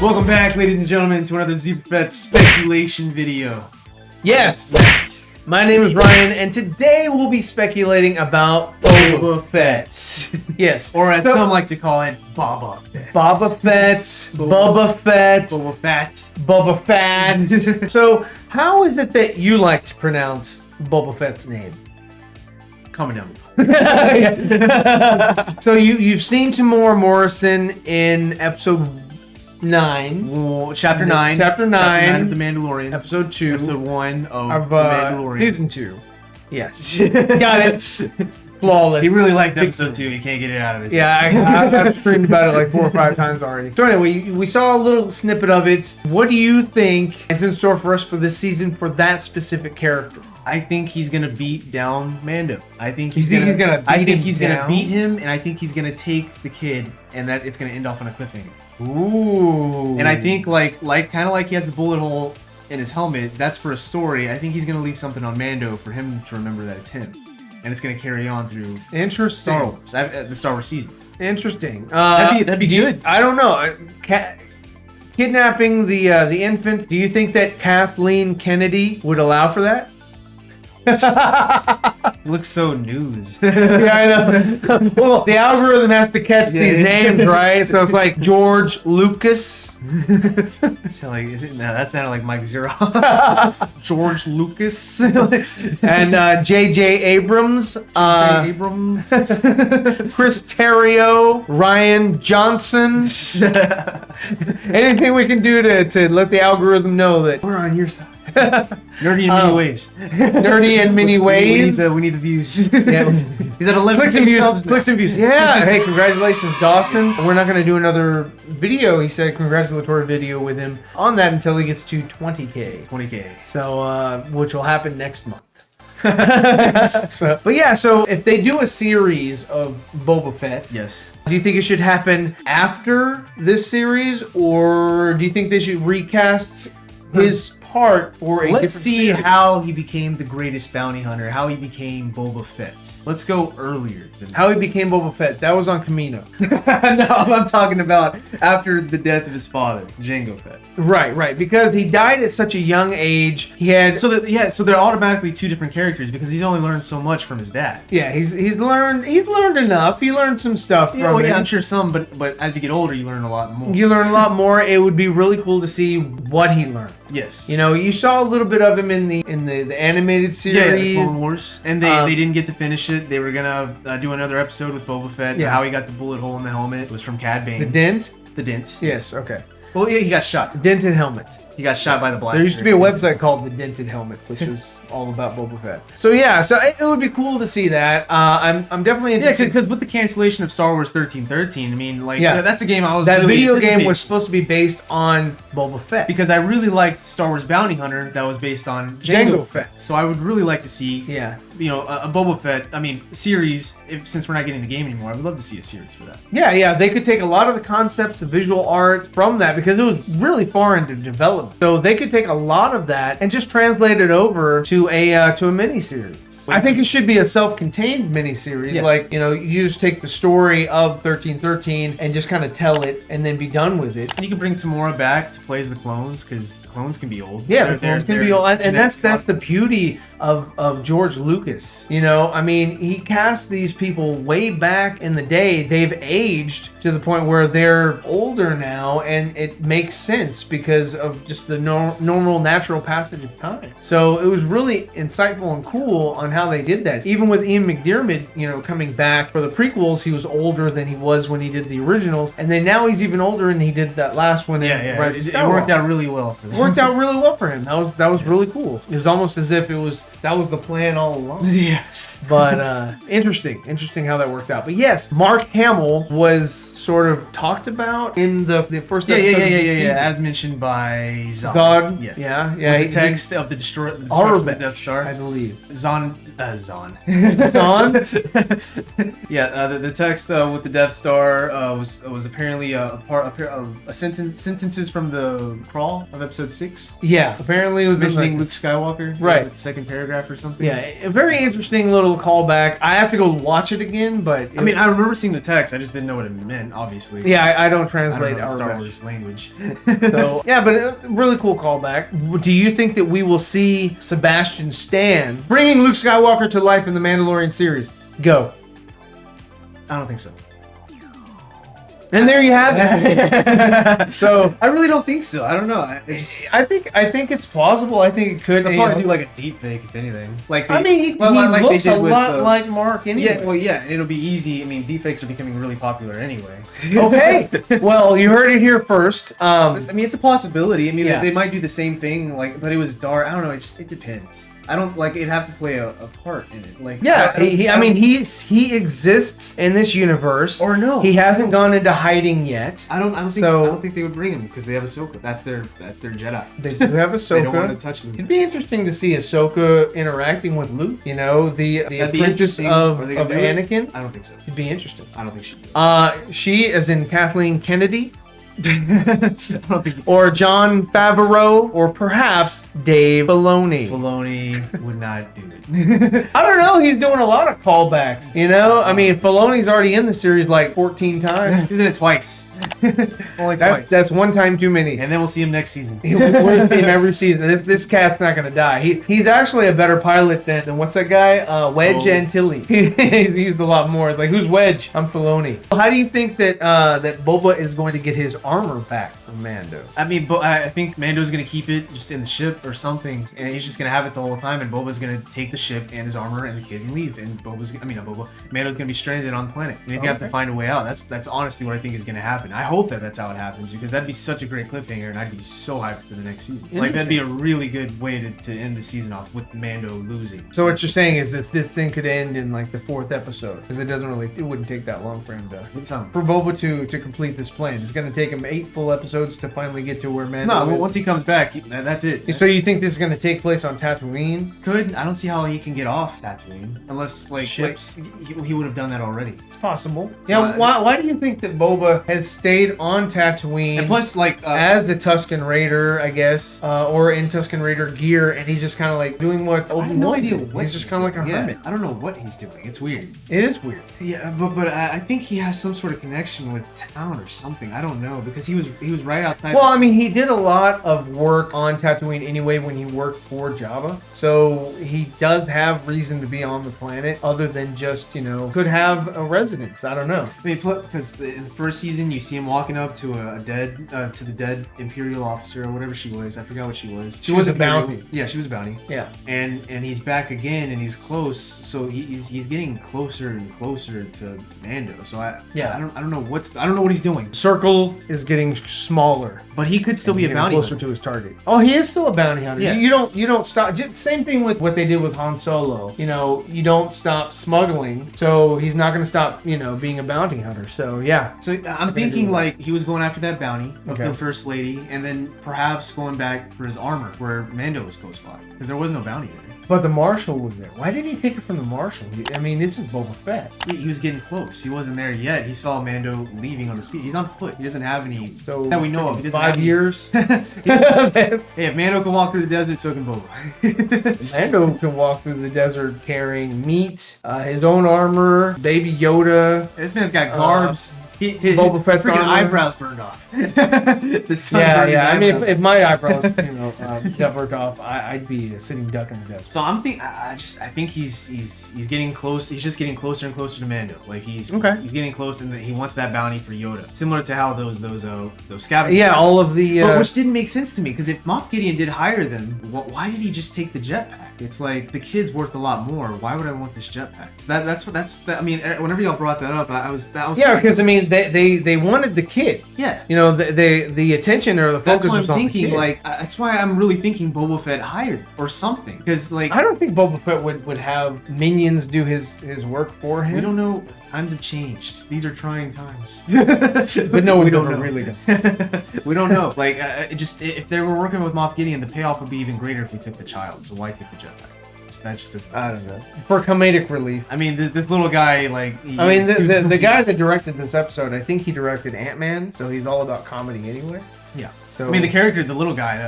Welcome back, ladies and gentlemen, to another ZEEVERFETT speculation video. Yes, my name is Ryan, and today we'll be speculating about Boba Fett. Yes, Or as some like to call it, Boba Fett. Boba Fett, Boba Fett, Boba Fett. Boba Fett. So, how is it that you like to pronounce Boba Fett's name? Comment down. So you've seen Tamora Morrison in episode 9. Well, Chapter 9. Chapter 9 of The Mandalorian. Episode 2. Episode 1 of The of Mandalorian. Season 2. Yes. Got it. Flawless. He really liked episode 2. He can't get it out of his head. Yeah, I've streamed about it like 4 or 5 times already. So anyway, we saw a little snippet of it. What do you think is in store for us for this season for that specific character? I think he's gonna beat down Mando. I think he's gonna gonna down? beat him, and I think he's gonna take the kid, and that it's gonna end off on a cliffhanger. Ooh. And I think like kind of like he has the bullet hole in his helmet. That's for a story. I think he's gonna leave something on Mando for him to remember that it's him, and it's gonna carry on through Interesting. Star Wars, the Star Wars season. Interesting. That'd be good. I don't know. Kidnapping the infant. Do you think that Kathleen Kennedy would allow for that? It looks so news. Yeah, I know. Well, the algorithm has to catch these names, right? So it's like George Lucas. So like, that sounded like Mike Zero. George Lucas And J.J. Abrams. Abrams. Chris Terrio. Ryan Johnson. Anything we can do to let the algorithm know that we're on your side. Nerdy in many ways. Nerdy in many ways. We need the views. Yeah. He's at 11 Clicks and views. Clicks and views. Yeah. Hey, congratulations, Dawson. We're not going to do another video. He said congratulatory video with him on that until he gets to 20K. 20K. So, which will happen next month. But yeah, so if they do a series of Boba Fett, Yes. do you think it should happen after this series, or do you think they should recast his part for a Let's different see series? how he became the greatest bounty hunter, how he became Boba Fett. Let's go earlier than How he became Boba Fett. That was on Camino. No, I'm talking about after the death of his father, Jango Fett. Right. Because he died at such a young age. He had So they're automatically two different characters because he's only learned so much from his dad. yeah, he's learned enough. He learned some stuff from him. I'm sure some, but as you get older, you learn a lot more. You learn a lot more. It would be really cool to see what he learned. Yes. You know, you saw a little bit of him in the animated series. Clone Wars, and they didn't get to finish it. They were gonna do another episode with Boba Fett. Yeah. How he got the bullet hole in the helmet was from Cad Bane. The dent. The dent. Yes. Okay. Well, yeah, he got shot. Dented helmet. He got shot by the blaster. There used to be a website called The Dented Helmet, which was all about Boba Fett. So yeah, so it would be cool to see that. I'm definitely Yeah, interested. because with the cancellation of Star Wars 1313, I mean, like, Yeah. that's a game I was That really video game anticipating. was supposed to be based on Boba Fett. Because I really liked Star Wars Bounty Hunter that was based on Jango Fett. So I would really like to see, Yeah. a Boba Fett, series, since we're not getting the game anymore, I would love to see a series for that. Yeah, they could take a lot of the concepts, the visual art from that, because it was really far into development. So they could take a lot of that and just translate it over to a mini series. I think it should be a self-contained miniseries. Yeah. Like, you just take the story of 1313 and just kind of tell it and then be done with it. And you can bring Tamora back to play as the clones, because the clones can be old. Yeah, the clones can be old. And that's the beauty of George Lucas. He cast these people way back in the day. They've aged to the point where they're older now, and it makes sense because of just the normal, natural passage of time. So it was really insightful and cool on how they did that. Even with Ian McDiarmid, coming back for the prequels, he was older than he was when he did the originals, and then now he's even older, and he did that last one. Yeah. It worked out really well for him. It worked out really well for him. That was really cool. It was almost as if that was the plan all along. Yeah. But interesting how that worked out. But yes, Mark Hamill was sort of talked about in the first episode. Yeah. As mentioned by Zon. Zod. Yes. Yeah. With the text of the destruction of the Death Star. I believe. Zon. Zon? Yeah, the text with the Death Star was apparently a sentences from the crawl of episode 6. Yeah. Apparently it was Mentioning Luke Skywalker. Right. It was like the second paragraph or something. Yeah, a very interesting little little callback. I have to go watch it again, but I mean, I remember seeing the text. I just didn't know what it meant. Obviously. yeah, I don't I don't translate know our Star best. Wars language. So yeah, but a really cool callback. Do you think that we will see Sebastian Stan bringing Luke Skywalker to life in the Mandalorian series? Go. I don't think so. And there you have it. So I really don't think so. I don't know. I think it's plausible. I think it could. They'll probably do like a deep fake, if anything. Like I mean, he like looks they a did with, lot like Mark anyway. Yeah, well, yeah, it'll be easy. I mean, deepfakes are becoming really popular anyway. Okay. Well, you heard it here first. I mean, it's a possibility. I mean, Yeah. they might do the same thing, like, but it was dark. I don't know. It depends. I don't like it'd have to play a part in it. Like, Yeah, I mean, he exists in this universe. Or no. He hasn't gone into hiding yet. I don't think they would bring him because they have Ahsoka. That's their Jedi. They do have Ahsoka. They don't want to touch them. It'd be interesting to see Ahsoka interacting with Luke. You know, the That'd be apprentice interesting. of Are they gonna do it? Anakin. I don't think so. It'd be interesting. I don't think she'd do it. She, as in Kathleen Kennedy, I don't think or John Favreau, or perhaps Dave Filoni. Filoni would not do it. I don't know. He's doing a lot of callbacks. You know, I mean, Filoni's already in the series like 14 times. He's in it twice. Only twice. That's one time too many. And then we'll see him next season. We're gonna see him every season. This cat's not gonna die. He's actually a better pilot than what's that guy? Wedge Antilles. He's used a lot more. It's like, who's Wedge? I'm Filoni. How do you think that that Boba is going to get his armor back from Mando? I mean, I think Mando's gonna keep it just in the ship or something, and he's just gonna have it the whole time. And Boba's gonna take the ship and his armor and the kid and leave. And Mando's gonna be stranded on the planet. And he's gonna have to find a way out. That's honestly what I think is gonna happen. I hope that's how it happens because that'd be such a great cliffhanger, and I'd be so hyped for the next season. Like that'd be a really good way to end the season off with Mando losing. So what you're saying is this thing could end in like the 4th episode because it wouldn't take that long for him to for Boba to complete this plan. It's gonna take him 8 full episodes to finally get to where Mando. No, once he comes back, that's it. So you think this is gonna take place on Tatooine? I don't see how he can get off Tatooine unless Ships. He would have done that already. It's possible. So, Yeah. Why do you think that Boba has stayed on Tatooine? And plus, as a Tusken Raider, I guess, or in Tusken Raider gear, and he's just kind of like doing what I have no idea what he's just kind of like a hermit. I don't know what he's doing. It's weird. It is weird. Yeah, but I think he has some sort of connection with town or something. I don't know because he was right outside. Well, I mean, he did a lot of work on Tatooine anyway when he worked for Jabba, so he does have reason to be on the planet other than just could have a residence. I don't know. I mean, because in the first season you see him walking up to the dead Imperial officer or whatever she was. I forgot what she was. She was a bounty. Yeah, she was a bounty. Yeah. And he's back again, and he's close. So he's getting closer and closer to Mando. So I don't know what he's doing. Circle is getting smaller, but he could still be a bounty closer to his target. Oh, he is still a bounty hunter. Yeah. You don't stop. Same thing with what they did with Han Solo. You don't stop smuggling, so he's not going to stop. Being a bounty hunter. So yeah. So I'm thinking like he was going after that bounty of the First Lady, and then perhaps going back for his armor where Mando was close by, because there was no bounty there. But the Marshal was there. Why didn't he take it from the Marshal? I mean, this is Boba Fett. He was getting close. He wasn't there yet. He saw Mando leaving on the speed. He's on foot. He doesn't have any that we know of. He doesn't 5 years. Hey, if Mando can walk through the desert, so can Boba. Mando can walk through the desert carrying meat, his own armor, Baby Yoda. This man's got garbs. His Boba Fett's freaking armor. eyebrows burned off. The sun burned his I mean, eyebrows. if my eyebrows, got burnt off, I'd be a sitting duck in the desert. So I think he's getting close. He's just getting closer and closer to Mando. Like he's getting close, and he wants that bounty for Yoda, similar to how those scavengers. Yeah, all of the. But which didn't make sense to me because if Moff Gideon did hire them, why did he just take the jetpack? It's like the kid's worth a lot more. Why would I want this jetpack? So that's. I mean, whenever y'all brought that up, I was. Yeah, because I mean, they wanted the kid. Yeah. The attention or the focus that's why was I'm on thinking. the kid. Like that's why I'm really thinking Boba Fett hired or something. Because like I don't think Boba Fett would have minions do his work for him. We don't know. Times have changed. These are trying times. But no, we don't know. Really don't. We don't know. Like, if they were working with Moff Gideon, the payoff would be even greater if we took the child. So why take the jetpack? That just doesn't make sense. For comedic relief. I mean, this little guy, like... the guy that directed this episode, I think he directed Ant-Man, so he's all about comedy anyway. Yeah. So I mean, the character, the little guy,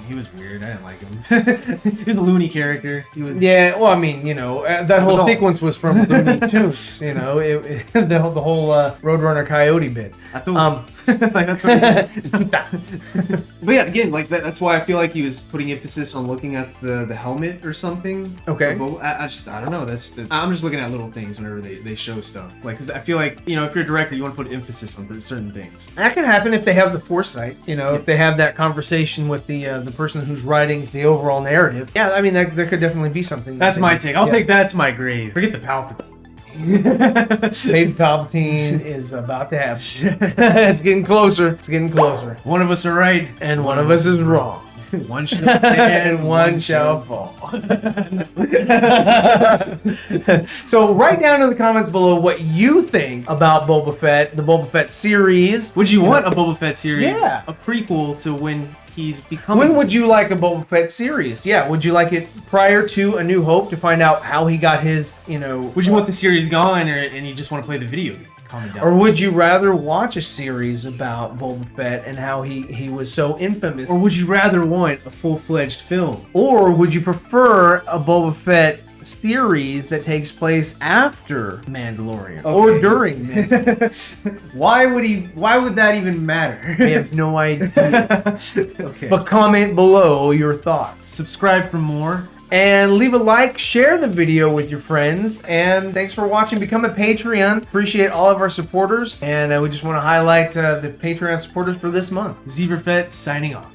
he was weird. I didn't like him. He was a loony character. He was. Yeah, well, I mean, that whole sequence was from Looney Tunes. The whole Roadrunner Coyote bit. Like that's what but yeah, again, like that's why I feel like he was putting emphasis on looking at the helmet or something. Okay. I don't know. I'm just looking at little things whenever they show stuff. Like, cause I feel like if you're a director, you want to put emphasis on certain things. That can happen if they have the foresight. If they have that conversation with the person who's writing the overall narrative. Yeah, I mean that could definitely be something. That's my take. I'll take that to my grave. Forget the Palpatine. Baby Palpatine is about to happen. It's getting closer. It's getting closer. One of us are right, and one of us is wrong. One shall stand, one shall fall. So write down in the comments below what you think about Boba Fett, the Boba Fett series. Would you want a Boba Fett series? Yeah. A prequel to when he's becoming... When would you like a Boba Fett series? Yeah, would you like it prior to A New Hope to find out how he got his, Would you want the series gone, and you just want to play the video game? Comment down. Or would you rather watch a series about Boba Fett and how he was so infamous? Or would you rather want a full-fledged film? Or would you prefer a Boba Fett series that takes place after Mandalorian or during Mandalorian? Why would that even matter? I have no idea. Okay. But comment below your thoughts. Subscribe for more. And leave a like, share the video with your friends, and thanks for watching. Become a Patreon. Appreciate all of our supporters, and we just want to highlight the Patreon supporters for this month. ZEEVERFETT signing off.